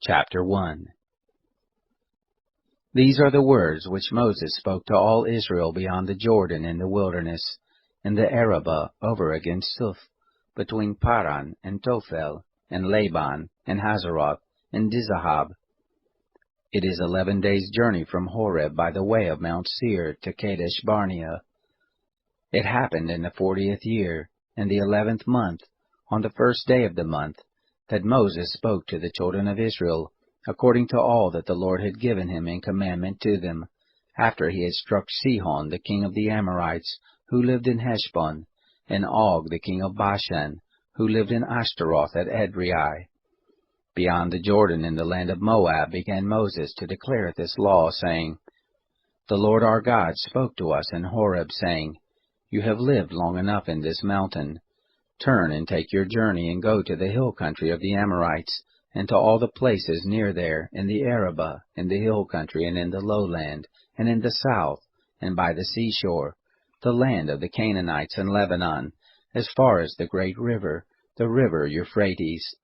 Chapter 1. These are the words which Moses spoke to all Israel beyond the Jordan in the wilderness, in the Arabah over against Suf, between Paran and Tophel, and Laban, and Hazeroth, and Dizahab. It is 11 days' journey from Horeb by the way of Mount Seir to Kadesh Barnea. It happened in the 40th year, in the 11th month, on the first day of the month, that Moses spoke to the children of Israel, according to all that the Lord had given him in commandment to them, after he had struck Sihon the king of the Amorites, who lived in Heshbon, and Og the king of Bashan, who lived in Ashtaroth at Edrei. Beyond the Jordan in the land of Moab began Moses to declare this law, saying, The Lord our God spoke to us in Horeb, saying, You have lived long enough in this mountain. Turn and take your journey and go to the hill country of the Amorites, and to all the places near there, in the Arabah, in the hill country, and in the lowland, and in the south, and by the seashore, the land of the Canaanites and Lebanon, as far as the great river, the river Euphrates.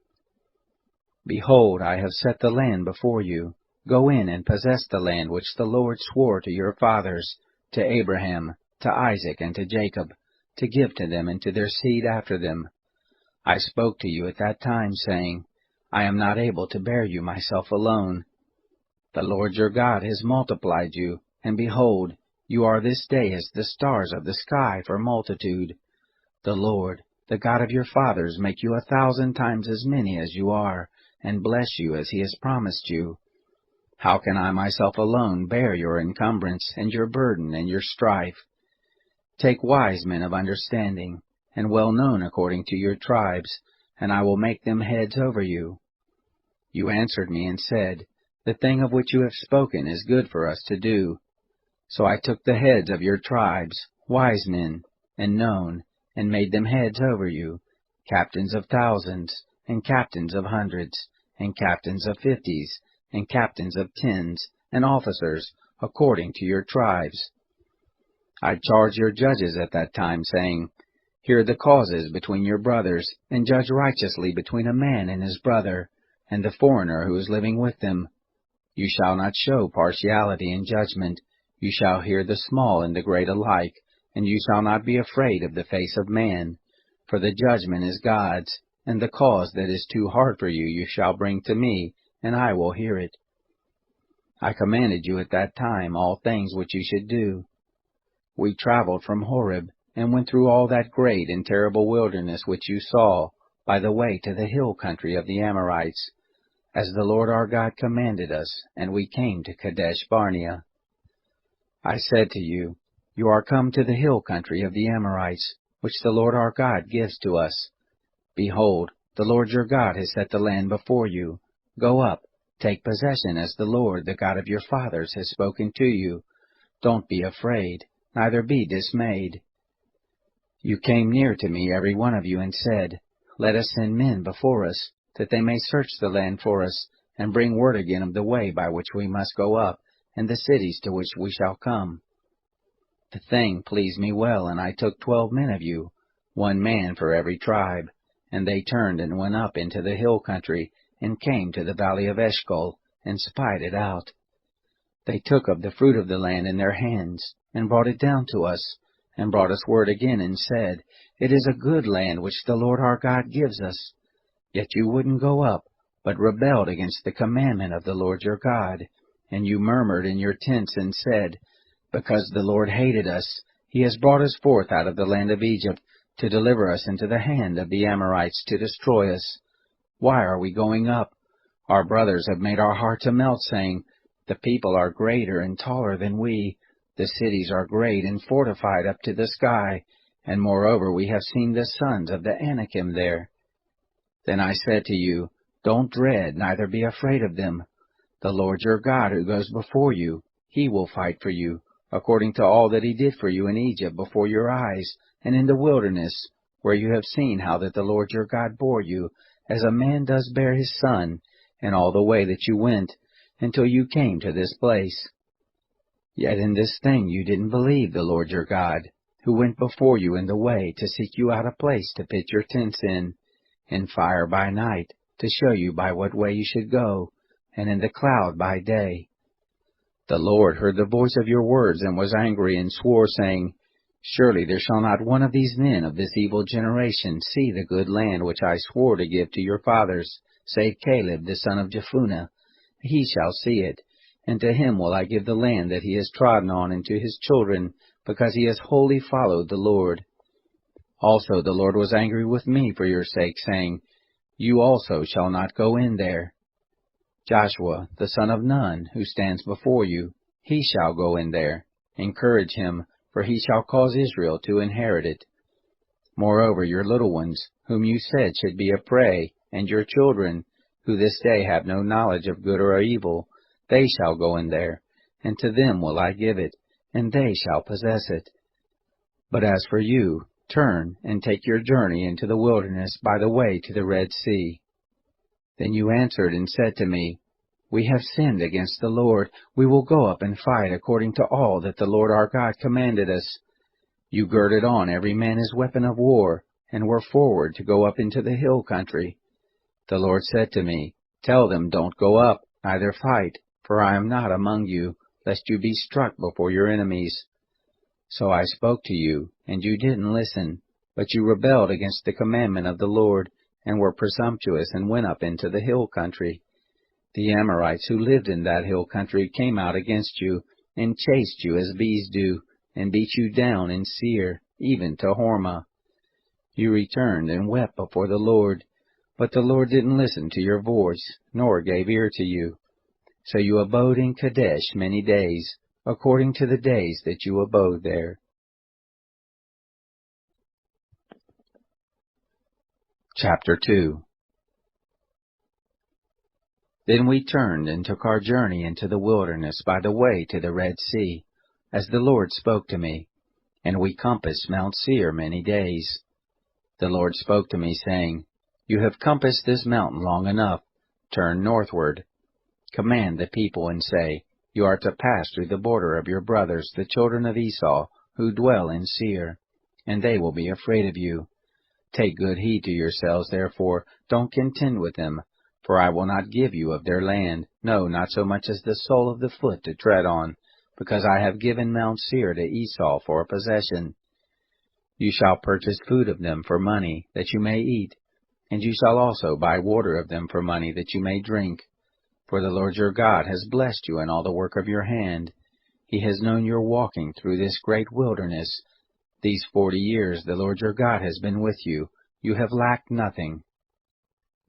Behold, I have set the land before you. Go in and possess the land which the Lord swore to your fathers, to Abraham, to Isaac, and to Jacob, to give to them and to their seed after them. I spoke to you at that time, saying, I am not able to bear you myself alone. The Lord your God has multiplied you, and behold, you are this day as the stars of the sky for multitude. The Lord, the God of your fathers, make you 1,000 times as many as you are, and bless you as he has promised you. How can I myself alone bear your encumbrance, and your burden, and your strife? Take wise men of understanding, and well known according to your tribes, and I will make them heads over you. You answered me and said, The thing of which you have spoken is good for us to do. So I took the heads of your tribes, wise men, and known, and made them heads over you, captains of thousands, and captains of hundreds, and captains of 50s, and captains of 10s, and officers, according to your tribes. I charged your judges at that time, saying, Hear the causes between your brothers, and judge righteously between a man and his brother, and the foreigner who is living with them. You shall not show partiality in judgment. You shall hear the small and the great alike, and you shall not be afraid of the face of man. For the judgment is God's, and the cause that is too hard for you you shall bring to me, and I will hear it. I commanded you at that time all things which you should do. We traveled from Horeb, and went through all that great and terrible wilderness which you saw, by the way to the hill country of the Amorites, as the Lord our God commanded us, and we came to Kadesh Barnea. I said to you, You are come to the hill country of the Amorites, which the Lord our God gives to us. Behold, the Lord your God has set the land before you. Go up, take possession as the Lord, the God of your fathers, has spoken to you. Don't be afraid, neither be dismayed. You came near to me, every one of you, and said, Let us send men before us, that they may search the land for us, and bring word again of the way by which we must go up, and the cities to which we shall come. The thing pleased me well, and I took 12 men of you, 1 man for every tribe, and they turned and went up into the hill country, and came to the valley of Eshcol, and spied it out. They took of the fruit of the land in their hands, and brought it down to us, and brought us word again, and said, It is a good land which the Lord our God gives us. Yet you wouldn't go up, but rebelled against the commandment of the Lord your God. And you murmured in your tents, and said, Because the Lord hated us, he has brought us forth out of the land of Egypt, to deliver us into the hand of the Amorites, to destroy us. Why are we going up? Our brothers have made our heart to melt, saying, The people are greater and taller than we. The cities are great and fortified up to the sky, and moreover we have seen the sons of the Anakim there. Then I said to you, Don't dread, neither be afraid of them. The Lord your God who goes before you, he will fight for you, according to all that he did for you in Egypt before your eyes, and in the wilderness, where you have seen how that the Lord your God bore you, as a man does bear his son, in all the way that you went, until you came to this place. Yet in this thing you didn't believe the Lord your God, who went before you in the way to seek you out a place to pitch your tents in fire by night, to show you by what way you should go, and in the cloud by day. The Lord heard the voice of your words, and was angry, and swore, saying, Surely there shall not one of these men of this evil generation see the good land which I swore to give to your fathers, save Caleb the son of Jephunneh. He shall see it, and to him will I give the land that he has trodden on, and to his children, because he has wholly followed the Lord. Also the Lord was angry with me for your sake, saying, You also shall not go in there. Joshua the son of Nun, who stands before you, he shall go in there. Encourage him, for he shall cause Israel to inherit it. Moreover, your little ones, whom you said should be a prey, and your children, who this day have no knowledge of good or evil, they shall go in there, and to them will I give it, and they shall possess it. But as for you, turn and take your journey into the wilderness by the way to the Red Sea. Then you answered and said to me, We have sinned against the Lord. We will go up and fight according to all that the Lord our God commanded us. You girded on every man his weapon of war, and were forward to go up into the hill country. The Lord said to me, Tell them, Don't go up, neither fight, for I am not among you, lest you be struck before your enemies. So I spoke to you, and you didn't listen, but you rebelled against the commandment of the Lord, and were presumptuous, and went up into the hill country. The Amorites who lived in that hill country came out against you, and chased you as bees do, and beat you down in Seir, even to Hormah. You returned and wept before the Lord, but the Lord didn't listen to your voice, nor gave ear to you. So you abode in Kadesh many days, according to the days that you abode there. Chapter 2. Then we turned and took our journey into the wilderness by the way to the Red Sea, as the Lord spoke to me, and we compassed Mount Seir many days. The Lord spoke to me, saying, You have compassed this mountain long enough. Turn northward. Command the people, and say, You are to pass through the border of your brothers, the children of Esau, who dwell in Seir, and they will be afraid of you. Take good heed to yourselves, therefore, don't contend with them, for I will not give you of their land, no, not so much as the sole of the foot to tread on, because I have given Mount Seir to Esau for a possession. You shall purchase food of them for money, that you may eat, and you shall also buy water of them for money, that you may drink. For the Lord your God has blessed you in all the work of your hand. He has known your walking through this great wilderness. These 40 years the Lord your God has been with you. You have lacked nothing.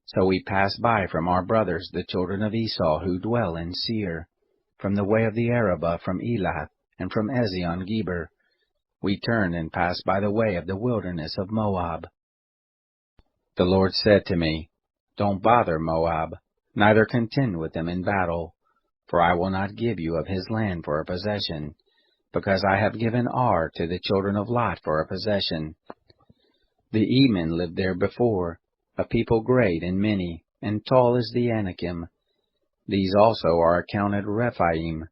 So we passed by from our brothers, the children of Esau, who dwell in Seir, from the way of the Arabah, from Elath, and from Ezion-Geber. We turned and passed by the way of the wilderness of Moab. The Lord said to me, Don't bother Moab, neither contend with them in battle, for I will not give you of his land for a possession, because I have given Ar to the children of Lot for a possession. The Emin lived there before, a people great and many, and tall as the Anakim. These also are accounted Rephaim,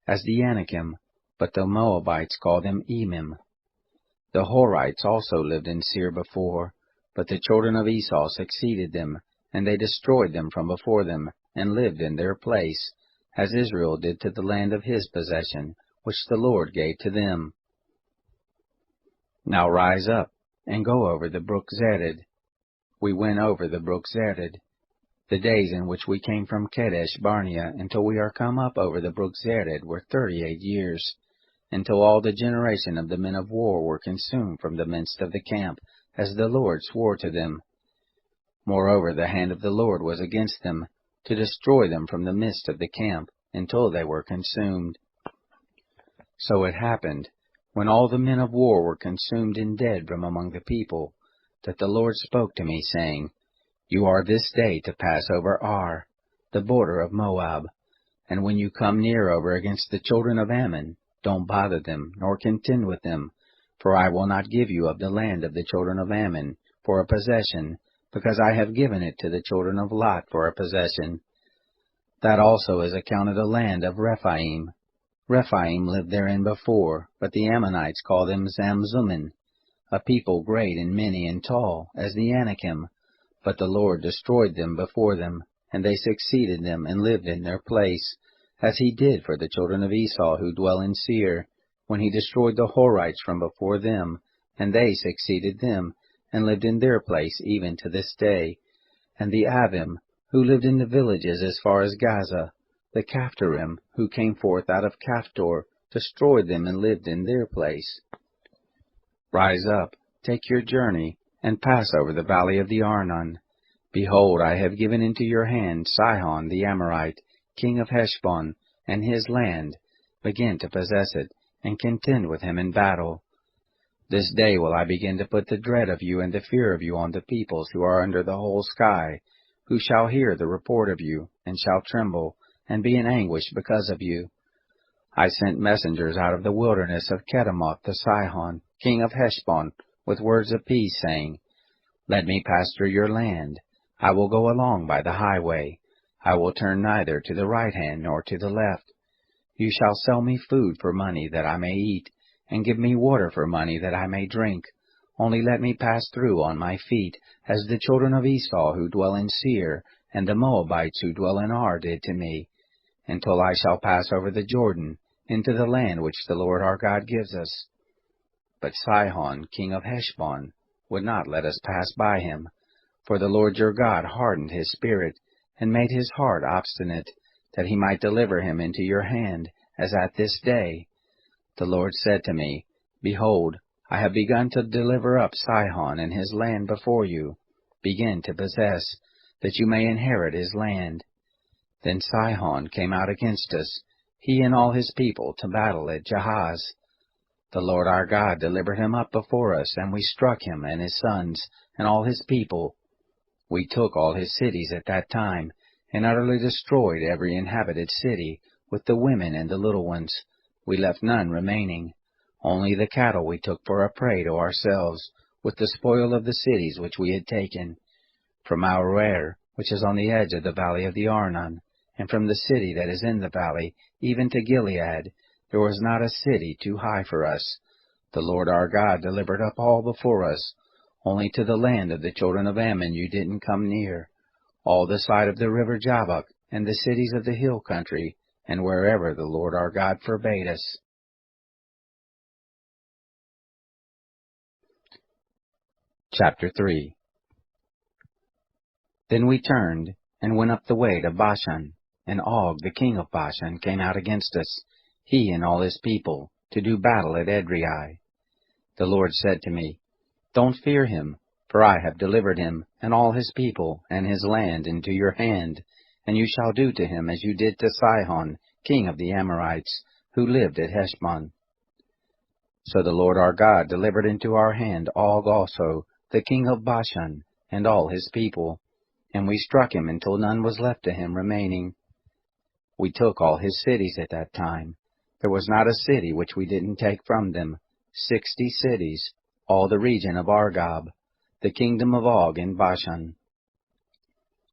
as the Anakim, but the Moabites call them Emim. The Horites also lived in Seir before, but the children of Esau succeeded them, and they destroyed them from before them, and lived in their place, as Israel did to the land of his possession, which the Lord gave to them. Now rise up, and go over the brook Zered. We went over the brook Zered. The days in which we came from Kadesh Barnea until we are come up over the brook Zered were 38 years, until all the generation of the men of war were consumed from the midst of the camp, as the Lord swore to them. Moreover, the hand of the Lord was against them, to destroy them from the midst of the camp, until they were consumed. So it happened, when all the men of war were consumed and dead from among the people, that the Lord spoke to me, saying, You are this day to pass over Ar, the border of Moab, and when you come near over against the children of Ammon, don't bother them, nor contend with them, for I will not give you of the land of the children of Ammon for a possession, because I have given it to the children of Lot for a possession. That also is accounted a land of Rephaim. Rephaim lived therein before, but the Ammonites call them Zamzummim, a people great and many and tall, as the Anakim, but the Lord destroyed them before them. and they succeeded them and lived in their place, as he did for the children of Esau who dwell in Seir, when he destroyed the Horites from before them, and they succeeded them, and lived in their place even to this day. And the Avim, who lived in the villages as far as Gaza, the Caphtorim, who came forth out of Caphtor, destroyed them and lived in their place. Rise up, take your journey, and pass over the valley of the Arnon. Behold, I have given into your hand Sihon the Amorite, king of Heshbon, and his land. Begin to possess it, and contend with him in battle. This day will I begin to put the dread of you and the fear of you on the peoples who are under the whole sky, who shall hear the report of you, and shall tremble, and be in anguish because of you. I sent messengers out of the wilderness of Kedemoth to Sihon, king of Heshbon, with words of peace, saying, Let me pass through your land. I will go along by the highway. I will turn neither to the right hand nor to the left. You shall sell me food for money that I may eat, and give me water for money that I may drink. Only let me pass through on my feet, as the children of Esau who dwell in Seir, and the Moabites who dwell in Ar did to me, until I shall pass over the Jordan, into the land which the Lord our God gives us. But Sihon, king of Heshbon, would not let us pass by him, for the Lord your God hardened his spirit, and made his heart obstinate, that he might deliver him into your hand, as at this day. The Lord said to me, Behold, I have begun to deliver up Sihon and his land before you. Begin to possess, that you may inherit his land. Then Sihon came out against us, he and all his people, to battle at Jahaz. The Lord our God delivered him up before us, and we struck him and his sons, and all his people. We took all his cities at that time, and utterly destroyed every inhabited city, with the women and the little ones. We left none remaining. Only the cattle we took for a prey to ourselves, with the spoil of the cities which we had taken. From Aroer, which is on the edge of the valley of the Arnon, and from the city that is in the valley, even to Gilead, there was not a city too high for us. The Lord our God delivered up all before us. Only to the land of the children of Ammon you didn't come near. All the side of the river Jabbok, and the cities of the hill country, and wherever the Lord our God forbade us. Chapter 3. Then we turned, and went up the way to Bashan, and Og the king of Bashan came out against us, he and all his people, to do battle at Edrei. The Lord said to me, Don't fear him, for I have delivered him, and all his people, and his land into your hand, and you shall do to him as you did to Sihon, king of the Amorites, who lived at Heshbon. So the Lord our God delivered into our hand Og also, the king of Bashan, and all his people, and we struck him until none was left to him remaining. We took all his cities at that time. There was not a city which we didn't take from them, 60 cities, all the region of Argob, the kingdom of Og in Bashan.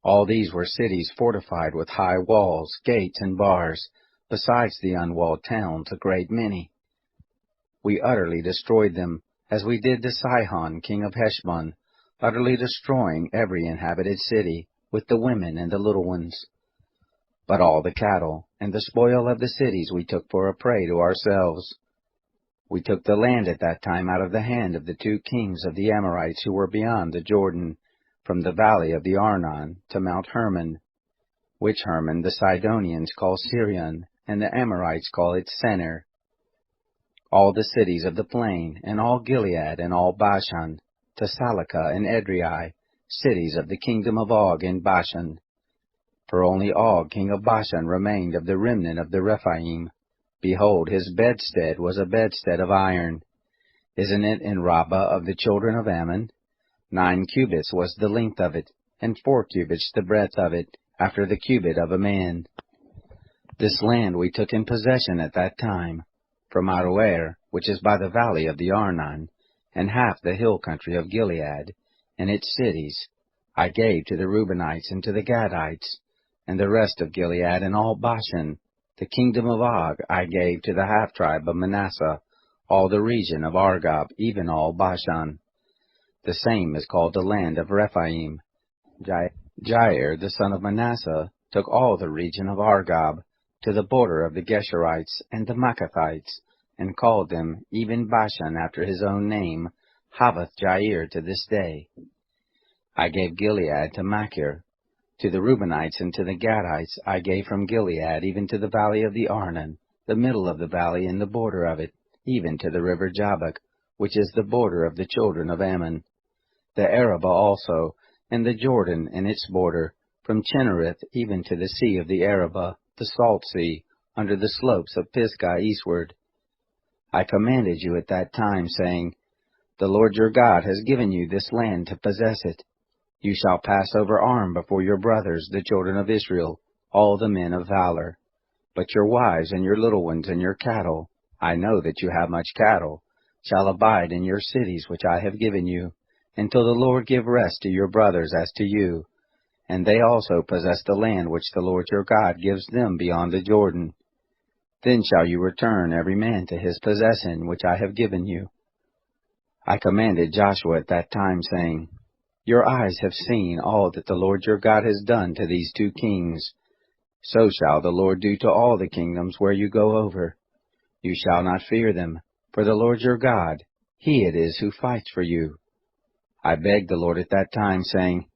All these were cities fortified with high walls, gates, and bars, besides the unwalled towns, a great many. We utterly destroyed them, as we did to Sihon, king of Heshbon, utterly destroying every inhabited city, with the women and the little ones. But all the cattle and the spoil of the cities we took for a prey to ourselves. We took the land at that time out of the hand of the 2 kings of the Amorites who were beyond the Jordan, from the valley of the Arnon to Mount Hermon, which Hermon the Sidonians call Sirion, and the Amorites call it Senir. All the cities of the plain, and all Gilead, and all Bashan, to Salakah and Edrei, cities of the kingdom of Og in Bashan. For only Og king of Bashan remained of the remnant of the Rephaim. Behold, his bedstead was a bedstead of iron. Isn't it in Rabbah of the children of Ammon? 9 cubits was the length of it, and 4 cubits the breadth of it, after the cubit of a man. This land we took in possession at that time, from Aroer, which is by the valley of the Arnon, and half the hill country of Gilead, and its cities, I gave to the Reubenites and to the Gadites, and the rest of Gilead and all Bashan. The kingdom of Og I gave to the half-tribe of Manasseh, all the region of Argob, even all Bashan. The same is called the land of Rephaim. Jair the son of Manasseh took all the region of Argob, to the border of the Geshurites and the Maacathites, and called them, even Bashan after his own name, Havoth Jair to this day. I gave Gilead to Machir. To the Reubenites and to the Gadites I gave from Gilead even to the valley of the Arnon, the middle of the valley and the border of it, even to the river Jabbok, which is the border of the children of Ammon. The Arabah also, and the Jordan and its border, from Chinnereth even to the sea of the Arabah, the salt sea, under the slopes of Pisgah eastward. I commanded you at that time, saying, The Lord your God has given you this land to possess it. You shall pass over armed before your brothers, the children of Israel, all the men of valor. But your wives and your little ones and your cattle, I know that you have much cattle, shall abide in your cities which I have given you, until the Lord give rest to your brothers as to you, and they also possess the land which the Lord your God gives them beyond the Jordan. Then shall you return every man to his possession which I have given you. I commanded Joshua at that time, saying, Your eyes have seen all that the Lord your God has done to these two kings. So shall the Lord do to all the kingdoms where you go over. You shall not fear them, for the Lord your God, He it is who fights for you. I begged the Lord at that time, saying,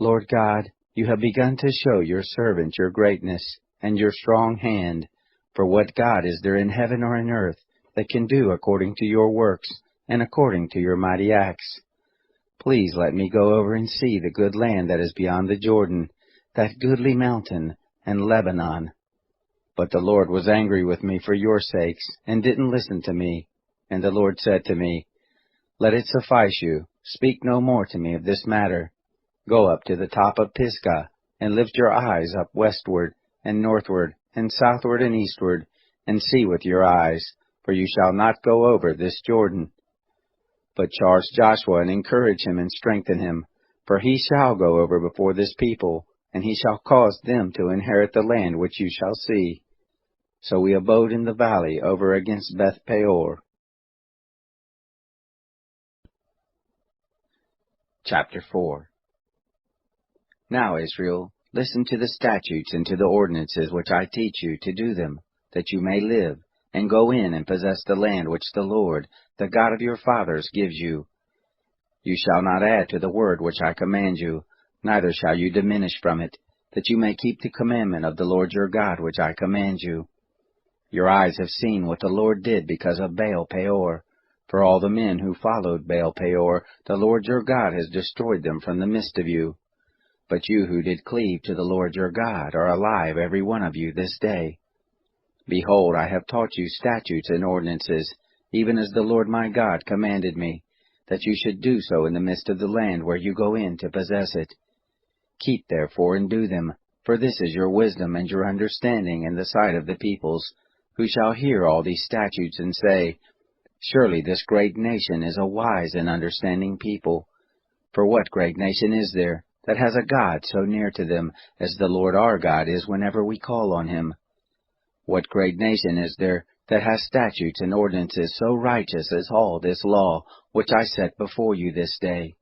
Lord God, you have begun to show your servant your greatness and your strong hand, for what God is there in heaven or in earth that can do according to your works and according to your mighty acts? Please let me go over and see the good land that is beyond the Jordan, that goodly mountain, and Lebanon. But the Lord was angry with me for your sakes, and didn't listen to me. And the Lord said to me, Let it suffice you, speak no more to me of this matter. Go up to the top of Pisgah, and lift your eyes up westward, and northward, and southward, and eastward, and see with your eyes, for you shall not go over this Jordan. But charge Joshua, and encourage him, and strengthen him, for he shall go over before this people, and he shall cause them to inherit the land which you shall see. So we abode in the valley over against Beth Peor. Chapter 4. Now, Israel, listen to the statutes and to the ordinances which I teach you to do them, that you may live, and go in and possess the land which the Lord, the God of your fathers, gives you. You shall not add to the word which I command you, neither shall you diminish from it, that you may keep the commandment of the Lord your God which I command you. Your eyes have seen what the Lord did because of Baal Peor. For all the men who followed Baal Peor, the Lord your God has destroyed them from the midst of you. But you who did cleave to the Lord your God are alive, every one of you, this day. Behold, I have taught you statutes and ordinances, even as the Lord my God commanded me, that you should do so in the midst of the land where you go in to possess it. Keep therefore and do them, for this is your wisdom and your understanding in the sight of the peoples, who shall hear all these statutes and say, Surely this great nation is a wise and understanding people. For what great nation is there that has a God so near to them as the Lord our God is whenever we call on him? What great nation is there that has statutes and ordinances so righteous as all this law which I set before you this day?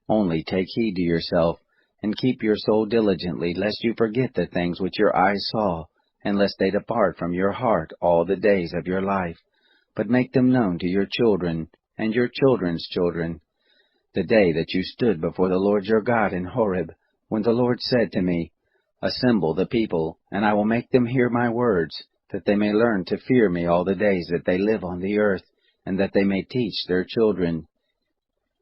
Only take heed to yourself, and keep your soul diligently, lest you forget the things which your eyes saw, and lest they depart from your heart all the days of your life, but make them known to your children, and your children's children, the day that you stood before the Lord your God in Horeb, when the Lord said to me, Assemble the people, and I will make them hear my words, that they may learn to fear me all the days that they live on the earth, and that they may teach their children.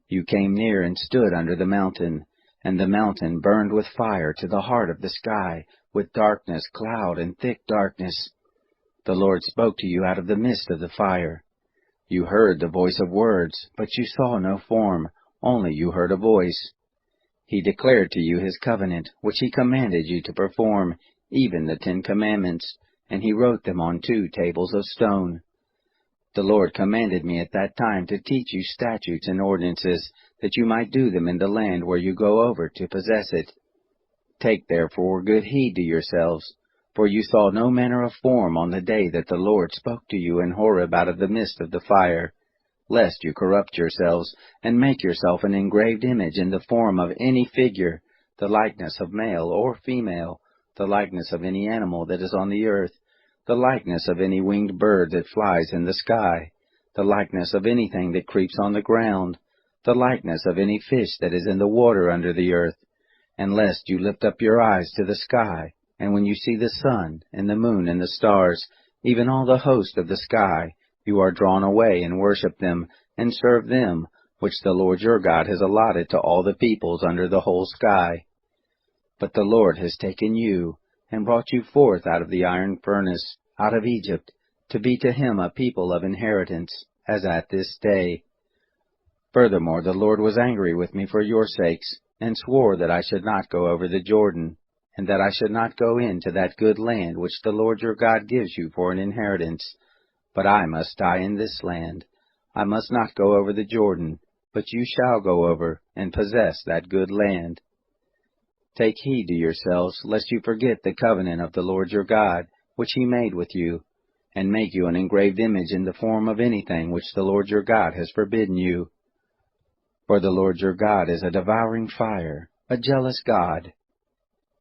You came near and stood under the mountain, and the mountain burned with fire to the heart of the sky, with darkness, cloud, and thick darkness. The Lord spoke to you out of the midst of the fire. You heard the voice of words, but you saw no form, only you heard a voice. He declared to you his covenant, which he commanded you to perform, even the 10 Commandments, and he wrote them on 2 tables of stone. The Lord commanded me at that time to teach you statutes and ordinances, that you might do them in the land where you go over to possess it. Take therefore good heed to yourselves, for you saw no manner of form on the day that the Lord spoke to you in Horeb out of the midst of the fire, lest you corrupt yourselves, and make yourself an engraved image in the form of any figure, the likeness of male or female, the likeness of any animal that is on the earth, the likeness of any winged bird that flies in the sky, the likeness of anything that creeps on the ground, the likeness of any fish that is in the water under the earth. And lest you lift up your eyes to the sky, and when you see the sun, and the moon, and the stars, even all the host of the sky, you are drawn away and worship them, and serve them, which the Lord your God has allotted to all the peoples under the whole sky. But the Lord has taken you, and brought you forth out of the iron furnace, out of Egypt, to be to him a people of inheritance, as at this day. Furthermore, the Lord was angry with me for your sakes, and swore that I should not go over the Jordan, and that I should not go into that good land which the Lord your God gives you for an inheritance. But I must die in this land. I must not go over the Jordan, but you shall go over, and possess that good land. Take heed to yourselves, lest you forget the covenant of the Lord your God, which he made with you, and make you an engraved image in the form of anything which the Lord your God has forbidden you. For the Lord your God is a devouring fire, a jealous God.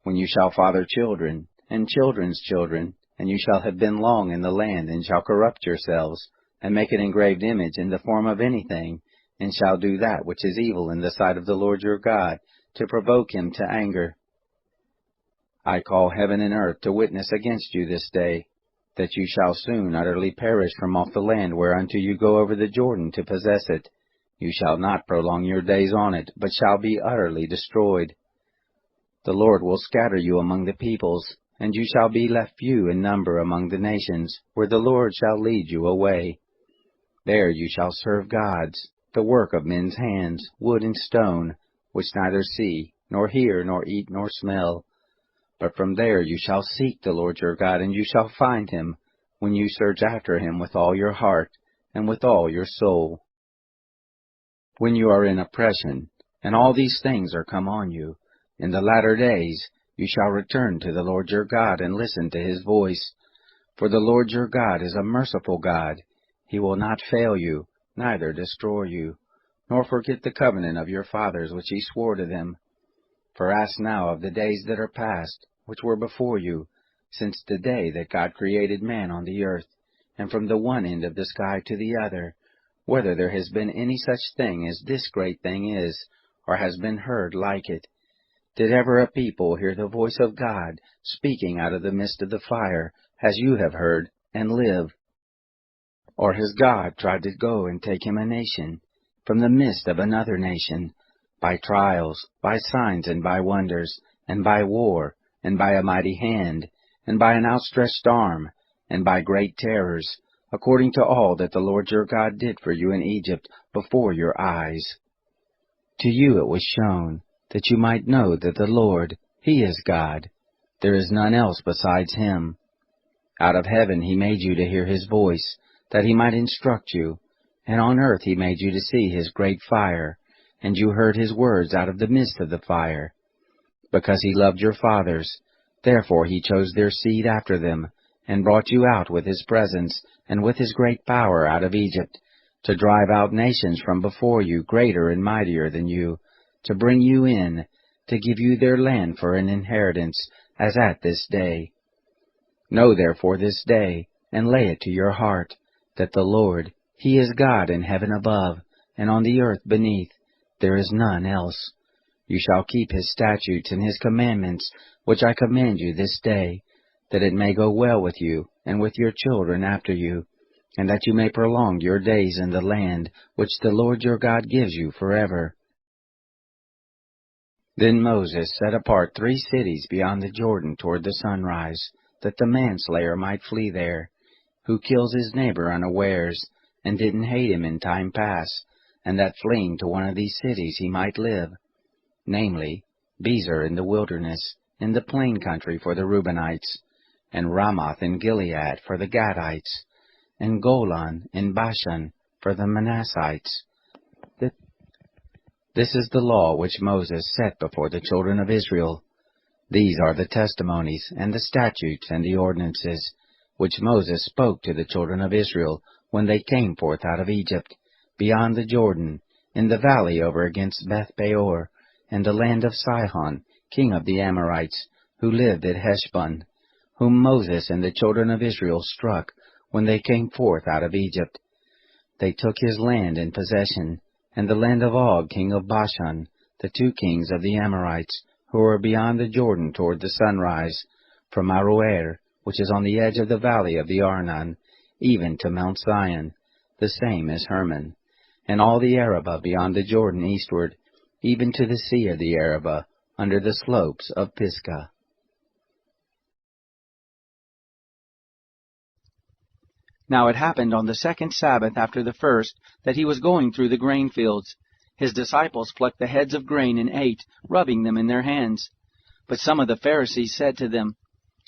When you shall father children, and children's children, and you shall have been long in the land, and shall corrupt yourselves, and make an engraved image in the form of anything, and shall do that which is evil in the sight of the Lord your God, to provoke him to anger. I call heaven and earth to witness against you this day, that you shall soon utterly perish from off the land whereunto you go over the Jordan to possess it. You shall not prolong your days on it, but shall be utterly destroyed. The Lord will scatter you among the peoples, and you shall be left few in number among the nations, where the Lord shall lead you away. There you shall serve gods, the work of men's hands, wood and stone, which neither see, nor hear, nor eat, nor smell. But from there you shall seek the Lord your God, and you shall find him, when you search after him with all your heart, and with all your soul. When you are in oppression, and all these things are come on you, in the latter days you shall return to the Lord your God, and listen to his voice. For the Lord your God is a merciful God. He will not fail you, neither destroy you, nor forget the covenant of your fathers which he swore to them. For ask now of the days that are past, which were before you, since the day that God created man on the earth, and from the one end of the sky to the other, whether there has been any such thing as this great thing is, or has been heard like it. Did ever a people hear the voice of God speaking out of the midst of the fire, as you have heard, and live? Or has God tried to go and take him a nation, from the midst of another nation, by trials, by signs, and by wonders, and by war, and by a mighty hand, and by an outstretched arm, and by great terrors, according to all that the Lord your God did for you in Egypt before your eyes? To you it was shown, that you might know that the Lord, he is God. There is none else besides him. Out of heaven he made you to hear his voice, that he might instruct you, and on earth he made you to see his great fire, and you heard his words out of the midst of the fire. Because he loved your fathers, therefore he chose their seed after them, and brought you out with his presence, and with his great power out of Egypt, to drive out nations from before you greater and mightier than you, to bring you in, to give you their land for an inheritance, as at this day. Know therefore this day, and lay it to your heart, that the Lord, he is God in heaven above, and on the earth beneath. There is none else. You shall keep his statutes and his commandments, which I command you this day, that it may go well with you, and with your children after you, and that you may prolong your days in the land which the Lord your God gives you forever. Then Moses set apart 3 cities beyond the Jordan toward the sunrise, that the manslayer might flee there, who kills his neighbor unawares, and didn't hate him in time past, and that fleeing to one of these cities he might live, namely, Bezer in the wilderness, in the plain country for the Reubenites, and Ramoth in Gilead for the Gadites, and Golan in Bashan for the Manassites. This is the law which Moses set before the children of Israel. These are the testimonies, and the statutes, and the ordinances, which Moses spoke to the children of Israel when they came forth out of Egypt, beyond the Jordan, in the valley over against Beth-peor, and the land of Sihon, king of the Amorites, who lived at Heshbon, whom Moses and the children of Israel struck when they came forth out of Egypt. They took his land in possession, and the land of Og king of Bashan, the 2 kings of the Amorites, who were beyond the Jordan toward the sunrise, from Aroer, which is on the edge of the valley of the Arnon, even to Mount Zion, the same as Hermon, and all the Arabah beyond the Jordan eastward, even to the sea of the Arabah, under the slopes of Pisgah. Now it happened on the 2nd Sabbath after the first, that he was going through the grain fields. His disciples plucked the heads of grain and ate, rubbing them in their hands. But some of the Pharisees said to them,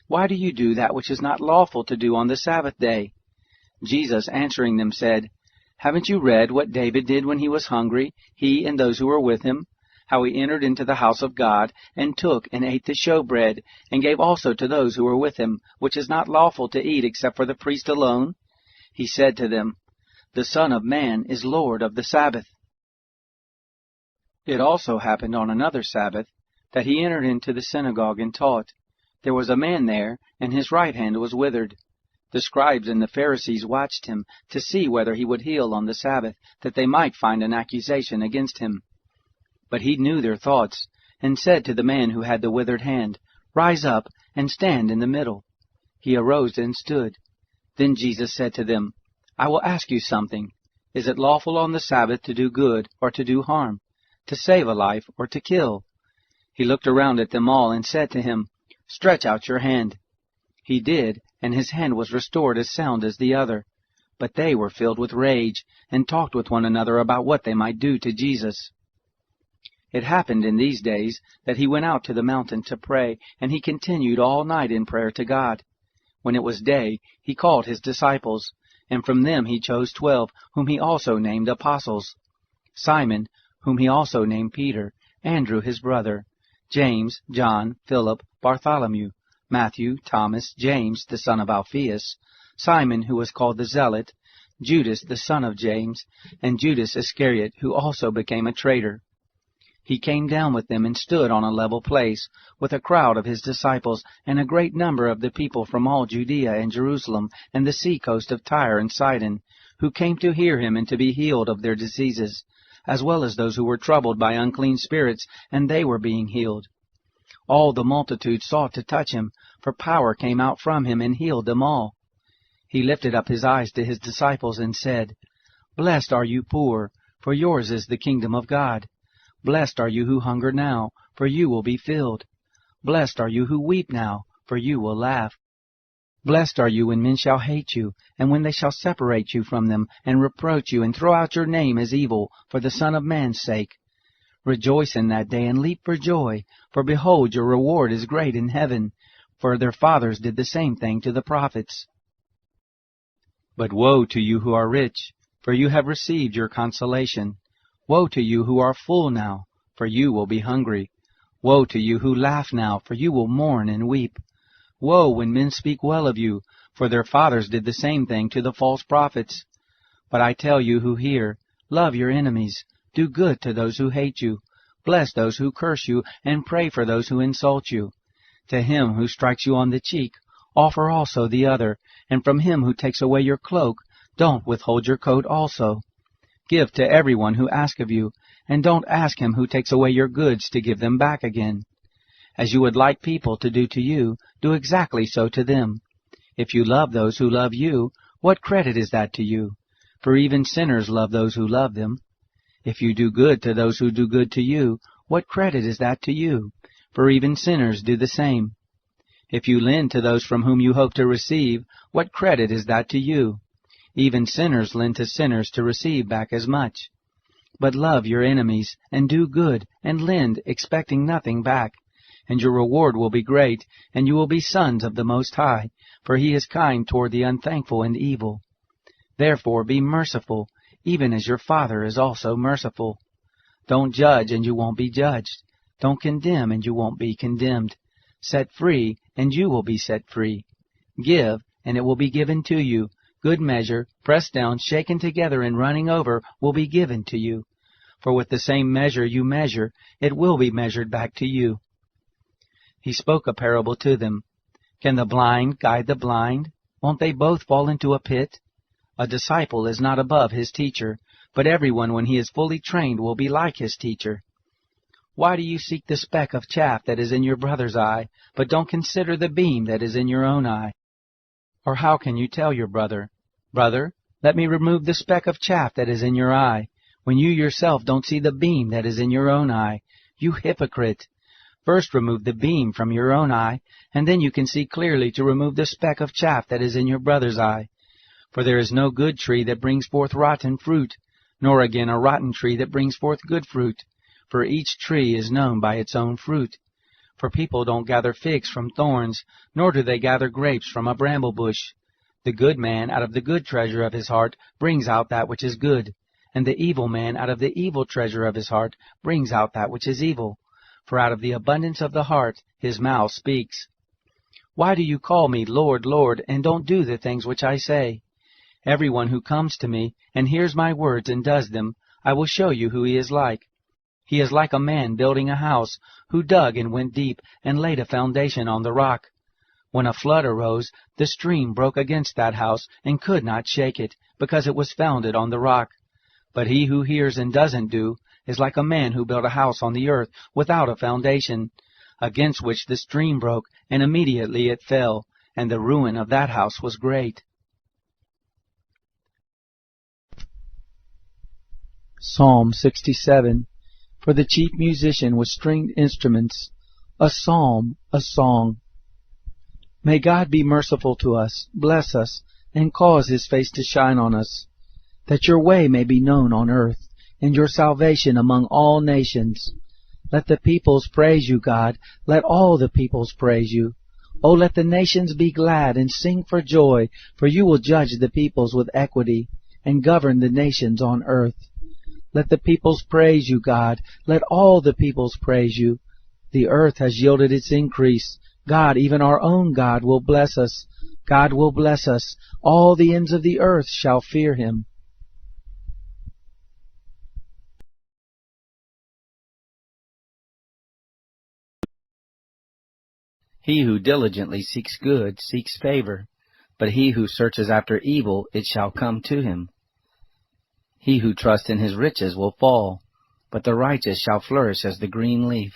"Why do you do that which is not lawful to do on the Sabbath day?" Jesus answering them said, "Haven't you read what David did when he was hungry, he and those who were with him? How he entered into the house of God, and took and ate the showbread, and gave also to those who were with him, which is not lawful to eat except for the priest alone? He said to them, The Son of Man is Lord of the Sabbath." It also happened on another Sabbath, that he entered into the synagogue and taught. There was a man there, and his right hand was withered. The scribes and the Pharisees watched him, to see whether he would heal on the Sabbath, that they might find an accusation against him. But he knew their thoughts, and said to the man who had the withered hand, "Rise up, and stand in the middle." He arose and stood. Then Jesus said to them, "I will ask you something. Is it lawful on the Sabbath to do good or to do harm, to save a life or to kill?" He looked around at them all and said to him, "Stretch out your hand." He did, and his hand was restored as sound as the other. But they were filled with rage, and talked with one another about what they might do to Jesus. It happened in these days that he went out to the mountain to pray, and he continued all night in prayer to God. When it was day, he called his disciples, and from them he chose 12, whom he also named apostles: Simon, whom he also named Peter, Andrew his brother, James, John, Philip, Bartholomew, Matthew, Thomas, James the son of Alphaeus, Simon who was called the Zealot, Judas the son of James, and Judas Iscariot, who also became a traitor. He came down with them and stood on a level place, with a crowd of his disciples, and a great number of the people from all Judea and Jerusalem, and the sea coast of Tyre and Sidon, who came to hear him and to be healed of their diseases, as well as those who were troubled by unclean spirits, and they were being healed. All the multitude sought to touch him, for power came out from him and healed them all. He lifted up his eyes to his disciples and said, "Blessed are you poor, for yours is the kingdom of God. Blessed are you who hunger now, for you will be filled. Blessed are you who weep now, for you will laugh. Blessed are you when men shall hate you, and when they shall separate you from them, and reproach you, and throw out your name as evil, for the Son of Man's sake. Rejoice in that day, and leap for joy, for behold, your reward is great in heaven, for their fathers did the same thing to the prophets. But woe to you who are rich, for you have received your consolation. Woe to you who are full now, for you will be hungry. Woe to you who laugh now, for you will mourn and weep. Woe when men speak well of you, for their fathers did the same thing to the false prophets. But I tell you who hear, love your enemies, do good to those who hate you, bless those who curse you, and pray for those who insult you. To him who strikes you on the cheek, offer also the other, and from him who takes away your cloak, don't withhold your coat also. Give to everyone who asks of you, and don't ask him who takes away your goods to give them back again. As you would like people to do to you, do exactly so to them. If you love those who love you, what credit is that to you? For even sinners love those who love them. If you do good to those who do good to you, what credit is that to you? For even sinners do the same. If you lend to those from whom you hope to receive, what credit is that to you? Even sinners lend to sinners to receive back as much. But love your enemies, and do good, and lend, expecting nothing back. And your reward will be great, and you will be sons of the Most High, for he is kind toward the unthankful and evil. Therefore be merciful, even as your Father is also merciful. Don't judge, and you won't be judged. Don't condemn, and you won't be condemned. Set free, and you will be set free. Give, and it will be given to you. Good measure, pressed down, shaken together, and running over, will be given to you. For with the same measure you measure, it will be measured back to you. He spoke a parable to them. Can the blind guide the blind? Won't they both fall into a pit? A disciple is not above his teacher, but everyone when he is fully trained will be like his teacher. Why do you seek the speck of chaff that is in your brother's eye, but don't consider the beam that is in your own eye? Or how can you tell your brother, Brother, let me remove the speck of chaff that is in your eye, when you yourself don't see the beam that is in your own eye? You hypocrite! First remove the beam from your own eye, and then you can see clearly to remove the speck of chaff that is in your brother's eye. For there is no good tree that brings forth rotten fruit, nor again a rotten tree that brings forth good fruit. For each tree is known by its own fruit. For people don't gather figs from thorns, nor do they gather grapes from a bramble bush. The good man out of the good treasure of his heart brings out that which is good, and the evil man out of the evil treasure of his heart brings out that which is evil. For out of the abundance of the heart his mouth speaks. Why do you call me Lord, Lord, and don't do the things which I say? Everyone who comes to me and hears my words and does them, I will show you who he is like. He is like a man building a house, who dug and went deep and laid a foundation on the rock. When a flood arose, the stream broke against that house and could not shake it, because it was founded on the rock. But he who hears and doesn't do is like a man who built a house on the earth without a foundation, against which the stream broke, and immediately it fell, and the ruin of that house was great. Psalm 67. For the chief musician with stringed instruments, a psalm, a song. May God be merciful to us, bless us, and cause his face to shine on us, that your way may be known on earth, and your salvation among all nations. Let the peoples praise you, God, let all the peoples praise you. O let the nations be glad and sing for joy, for you will judge the peoples with equity, and govern the nations on earth. Let the peoples praise you, God. Let all the peoples praise you. The earth has yielded its increase. God, even our own God, will bless us. God will bless us. All the ends of the earth shall fear him. He who diligently seeks good seeks favor, but he who searches after evil, it shall come to him. He who trusts in his riches will fall, but the righteous shall flourish as the green leaf.